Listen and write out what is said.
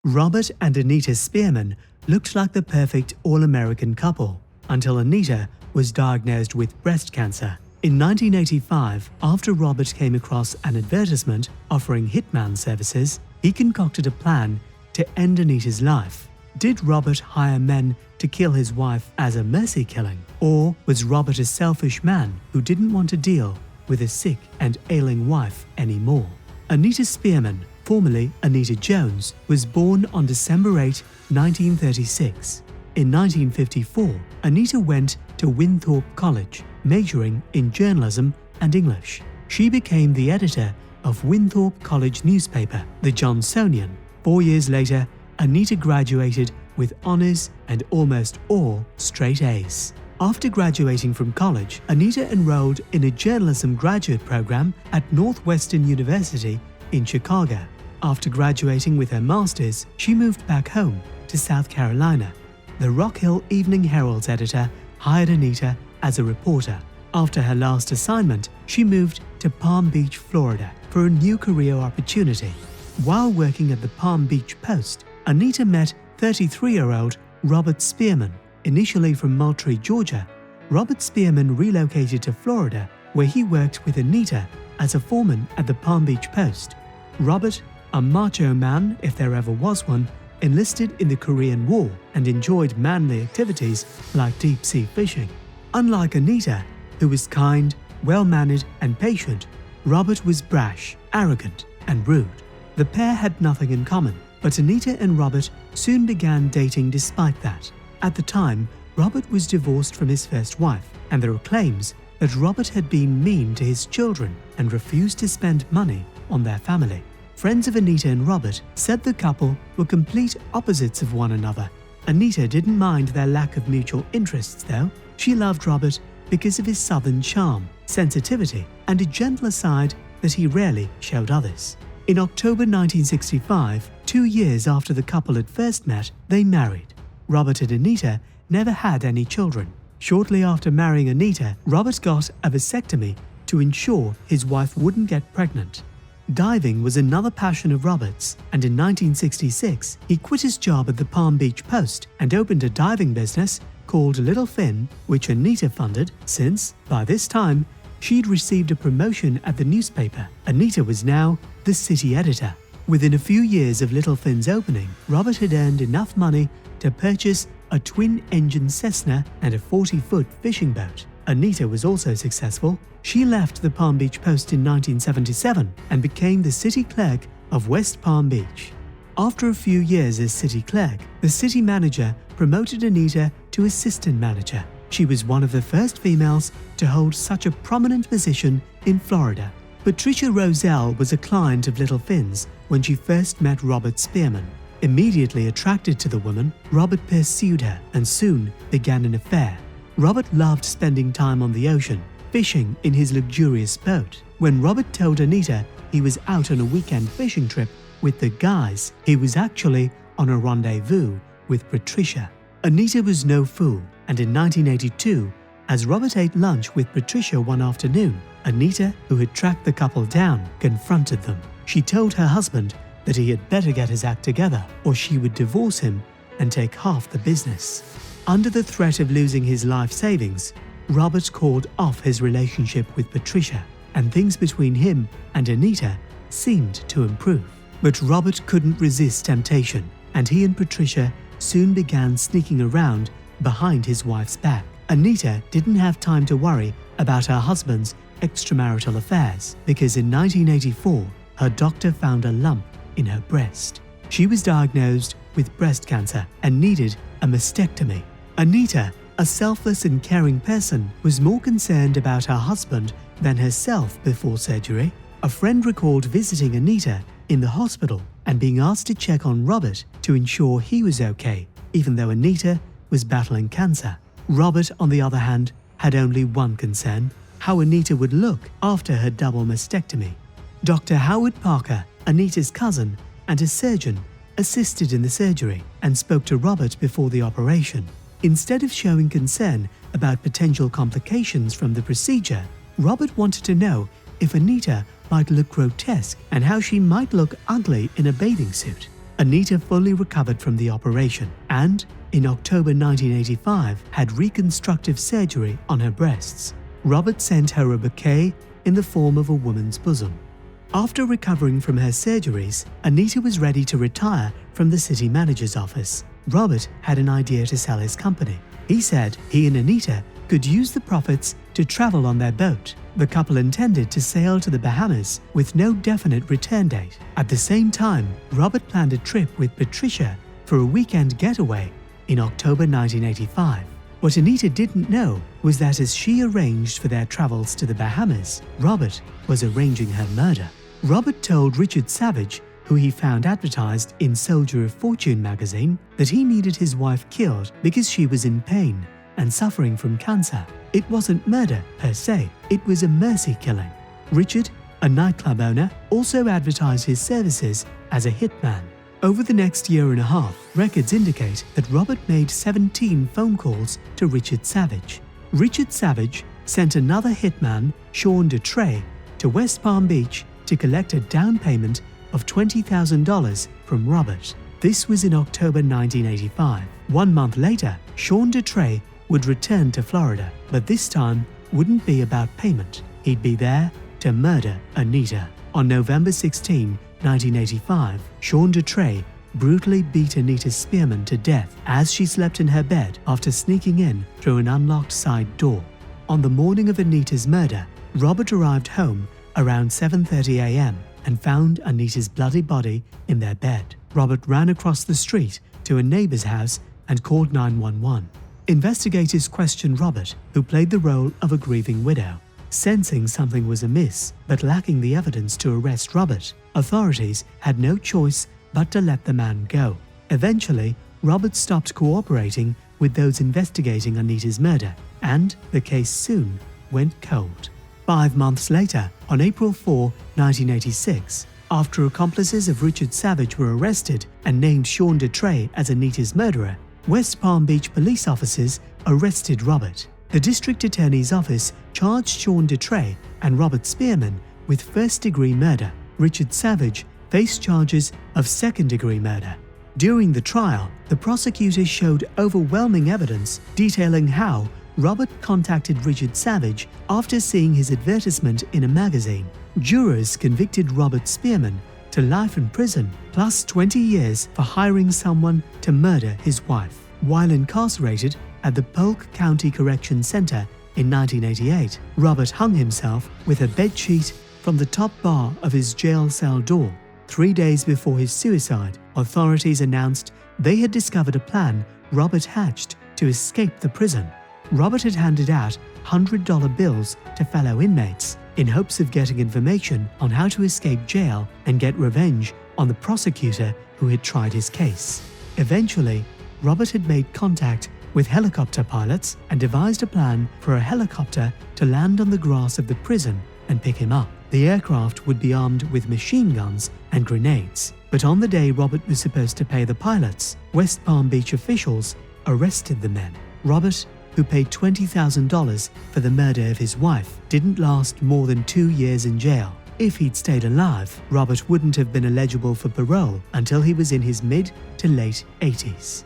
Robert and Anita Spearman looked like the perfect all-American couple until Anita was diagnosed with breast cancer. In 1985, after Robert came across an advertisement offering hitman services, he concocted a plan to end Anita's life. Did Robert hire men to kill his wife as a mercy killing? Or was Robert a selfish man who didn't want to deal with a sick and ailing wife anymore? Anita Spearman, formerly Anita Jones, was born on December 8, 1936. In 1954, Anita went to Winthrop College, majoring in journalism and English. She became the editor of Winthrop College newspaper, The Johnsonian. 4 years later, Anita graduated with honors and almost all straight A's. After graduating from college, Anita enrolled in a journalism graduate program at Northwestern University in Chicago. After graduating with her master's, she moved back home to South Carolina. The Rock Hill Evening Herald's editor hired Anita as a reporter. After her last assignment, she moved to Palm Beach, Florida for a new career opportunity. While working at the Palm Beach Post, Anita met 33-year-old Robert Spearman. Initially from Moultrie, Georgia, Robert Spearman relocated to Florida, where he worked with Anita as a foreman at the Palm Beach Post. Robert, a macho man if there ever was one, enlisted in the Korean War and enjoyed manly activities like deep-sea fishing. Unlike Anita, who was kind, well-mannered and patient, Robert was brash, arrogant and rude. The pair had nothing in common, but Anita and Robert soon began dating despite that. At the time, Robert was divorced from his first wife, and there were claims that Robert had been mean to his children and refused to spend money on their family. Friends of Anita and Robert said the couple were complete opposites of one another. Anita didn't mind their lack of mutual interests, though. She loved Robert because of his southern charm, sensitivity, and a gentler side that he rarely showed others. In October 1965, 2 years after the couple had first met, they married. Robert and Anita never had any children. Shortly after marrying Anita, Robert got a vasectomy to ensure his wife wouldn't get pregnant. Diving was another passion of Robert's, and in 1966, he quit his job at the Palm Beach Post and opened a diving business called Little Fin, which Anita funded since, by this time, she'd received a promotion at the newspaper. Anita was now the city editor. Within a few years of Little Fin's opening, Robert had earned enough money to purchase a twin-engine Cessna and a 40-foot fishing boat. Anita was also successful. She left the Palm Beach Post in 1977 and became the city clerk of West Palm Beach. After a few years as city clerk, the city manager promoted Anita to assistant manager. She was one of the first females to hold such a prominent position in Florida. Patricia Roselle was a client of Little Fin's when she first met Robert Spearman. Immediately attracted to the woman, Robert pursued her and soon began an affair. Robert loved spending time on the ocean, fishing in his luxurious boat. When Robert told Anita he was out on a weekend fishing trip with the guys, he was actually on a rendezvous with Patricia. Anita was no fool, and in 1982, as Robert ate lunch with Patricia one afternoon, Anita, who had tracked the couple down, confronted them. She told her husband that he had better get his act together or she would divorce him and take half the business. Under the threat of losing his life savings, Robert called off his relationship with Patricia, and things between him and Anita seemed to improve. But Robert couldn't resist temptation, and he and Patricia soon began sneaking around behind his wife's back. Anita didn't have time to worry about her husband's extramarital affairs because in 1984, her doctor found a lump in her breast. She was diagnosed with breast cancer and needed a mastectomy. Anita, a selfless and caring person, was more concerned about her husband than herself before surgery. A friend recalled visiting Anita in the hospital and being asked to check on Robert to ensure he was okay, even though Anita was battling cancer. Robert, on the other hand, had only one concern: how Anita would look after her double mastectomy. Dr. Howard Parker, Anita's cousin and a surgeon, assisted in the surgery and spoke to Robert before the operation. Instead of showing concern about potential complications from the procedure, Robert wanted to know if Anita might look grotesque and how she might look ugly in a bathing suit. Anita fully recovered from the operation and, in October 1985, had reconstructive surgery on her breasts. Robert sent her a bouquet in the form of a woman's bosom. After recovering from her surgeries, Anita was ready to retire from the city manager's office. Robert had an idea to sell his company. He said he and Anita could use the profits to travel on their boat. The couple intended to sail to the Bahamas with no definite return date. At the same time, Robert planned a trip with Patricia for a weekend getaway in October 1985. What Anita didn't know was that as she arranged for their travels to the Bahamas, Robert was arranging her murder. Robert told Richard Savage, who he found advertised in Soldier of Fortune magazine, that he needed his wife killed because she was in pain and suffering from cancer. It wasn't murder per se, it was a mercy killing. Richard, a nightclub owner, also advertised his services as a hitman. Over the next year and a half, records indicate that Robert made 17 phone calls to Richard Savage. Richard Savage sent another hitman, Sean Doutre, to West Palm Beach to collect a down payment of $20,000 from Robert. This was in October 1985. 1 month later, Sean Doutre would return to Florida, but this time wouldn't be about payment. He'd be there to murder Anita. On November 16, 1985, Sean Doutre brutally beat Anita Spearman to death as she slept in her bed after sneaking in through an unlocked side door. On the morning of Anita's murder, Robert arrived home around 7:30 a.m. and found Anita's bloody body in their bed. Robert ran across the street to a neighbor's house and called 911. Investigators questioned Robert, who played the role of a grieving widow. Sensing something was amiss, but lacking the evidence to arrest Robert, authorities had no choice but to let the man go. Eventually, Robert stopped cooperating with those investigating Anita's murder, and the case soon went cold. 5 months later, on April 4, 1986, after accomplices of Richard Savage were arrested and named Sean Doutre as Anita's murderer, West Palm Beach police officers arrested Robert. The district attorney's office charged Sean Doutre and Robert Spearman with first-degree murder. Richard Savage faced charges of second-degree murder. During the trial, the prosecutor showed overwhelming evidence detailing how Robert contacted Richard Savage after seeing his advertisement in a magazine. Jurors convicted Robert Spearman to life in prison plus 20 years for hiring someone to murder his wife. While incarcerated at the Polk County Correction Center in 1988, Robert hung himself with a bedsheet from the top bar of his jail cell door. 3 days before his suicide, authorities announced they had discovered a plan Robert hatched to escape the prison. Robert had handed out $100 bills to fellow inmates in hopes of getting information on how to escape jail and get revenge on the prosecutor who had tried his case. Eventually, Robert had made contact with helicopter pilots and devised a plan for a helicopter to land on the grass of the prison and pick him up. The aircraft would be armed with machine guns and grenades. But on the day Robert was supposed to pay the pilots, West Palm Beach officials arrested the men. Robert, who paid $20,000 for the murder of his wife, didn't last more than 2 years in jail. If he'd stayed alive, Robert wouldn't have been eligible for parole until he was in his mid to late 80s.